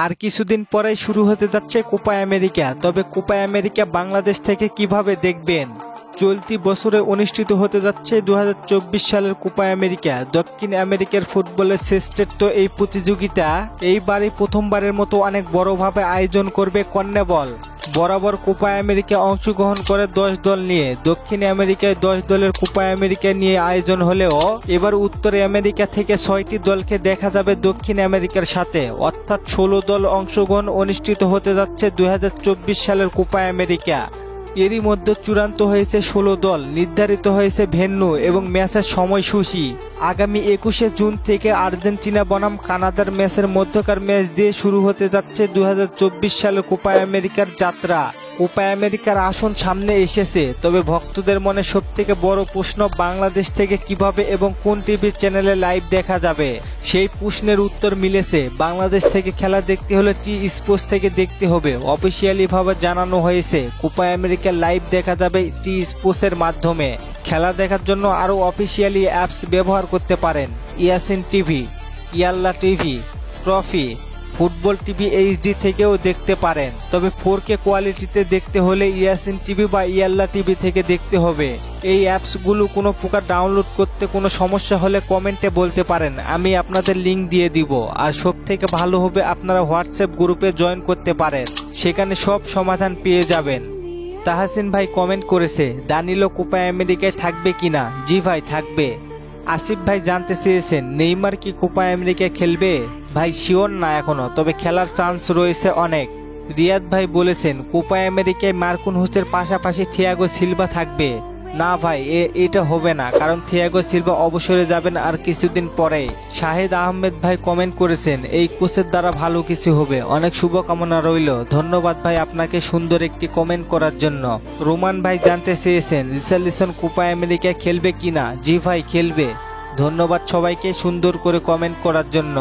আর কিছুদিন পরেই শুরু হতে যাচ্ছে কোপা আমেরিকা। তবে কোপা আমেরিকা বাংলাদেশ থেকে কিভাবে দেখবেন? চলতি বছরে অনুষ্ঠিত হতে যাচ্ছে 2024 সালের কোপা আমেরিকা। দক্ষিণ আমেরিকার ফুটবলের শ্রেষ্ঠত্ব এই প্রতিযোগিতা এইবারই প্রথমবারের মতো অনেক বড়ভাবে আয়োজন করবে কনমেবল। বরাবর কোপা আমেরিকা অংশগ্রহণ করে 10 দল নিয়ে। দক্ষিণ আমেরিকায় 10 দলের কোপা আমেরিকা নিয়ে আয়োজন হলেও এবার উত্তর আমেরিকা থেকে 6টি দলকে দেখা যাবে দক্ষিণ আমেরিকার সাথে, অর্থাৎ 16 দল অংশগ্রহণ অনুষ্ঠিত হতে যাচ্ছে 2024 সালের কোপা আমেরিকা। এরই মধ্যে চূড়ান্ত হয়েছে 16 দল, নির্ধারিত হয়েছে ভেন্যু এবং ম্যাচের সময়সূচি। আগামী 21শে জুন থেকে আর্জেন্টিনা বনাম কানাডার ম্যাচের মধ্যকার ম্যাচ দিয়ে শুরু হতে যাচ্ছে 2024 সালের কোপা আমেরিকার যাত্রা। কোপা আমেরিকার আসন সামনে এসেছে, তবে ভক্তদের মনে সবথেকে বড় প্রশ্ন বাংলাদেশ থেকে কিভাবে এবং কোন টিভি চ্যানেলে লাইভ দেখা যাবে। সেই প্রশ্নের উত্তর মিলেছে। বাংলাদেশ থেকে খেলা দেখতে হলে টি স্পোর্টস থেকে দেখতে হবে। অফিসিয়ালি ভাবে জানানো হয়েছে কোপা আমেরিকার লাইভ দেখা যাবে টি স্পোর্টসের মাধ্যমে। খেলা দেখার জন্য আরও অফিসিয়ালি অ্যাপস ব্যবহার করতে পারেন। ইয়াসিন টিভি, ইয়াল্লা TV, trophy, football TV HD থেকেও দেখতে পারেন। তবে 4K কোয়ালিটিতে দেখতে হলে ইয়াসিন টিভি বা ইয়াল্লা টিভি থেকে দেখতে হবে। এই অ্যাপসগুলো কোনো প্রকার ডাউনলোড করতে কোনো সমস্যা হলে কমেন্টে বলতে পারেন, আমি আপনাদের লিঙ্ক দিয়ে দিব। আর সবথেকে ভালো হবে আপনারা হোয়াটসঅ্যাপ গ্রুপে জয়েন করতে পারেন, সেখানে সব সমাধান পেয়ে যাবেন। তাহসিন ভাই কমেন্ট করেছে, দানিলো কোপা আমেরিকায় থাকবে কিনা? জি ভাই, থাকবে। আসিফ ভাই জানতে চেয়েছেন, নেইমার কি কোপা আমেরিকায় খেলবে? ভাই শিওর না এখনো, তবে খেলার চান্স রয়েছে অনেক। রিয়াদ ভাই বলেছেন, কোপা আমেরিকায় মার্কুনহুসের পাশাপাশি থিয়াগো সিলভা থাকবে। না ভাই, এটা হবে না, কারণ থিয়াগো সিলভা অবসরে যাবেন আর কিছুদিন পরে। শাহিদ আহমেদ ভাই কমেন্ট করেছেন, এই কোচের দ্বারা ভালো কিছু হবে, অনেক শুভকামনা রইল। ধন্যবাদ ভাই আপনাকে সুন্দর একটি কমেন্ট করার জন্য। রোমান ভাই জানতে চেয়েছেন, রিচার্লিসন কোপা আমেরিকায় খেলবে কিনা? জি ভাই, খেলবে। ধন্যবাদ সবাইকে সুন্দর করে কমেন্ট করার জন্য।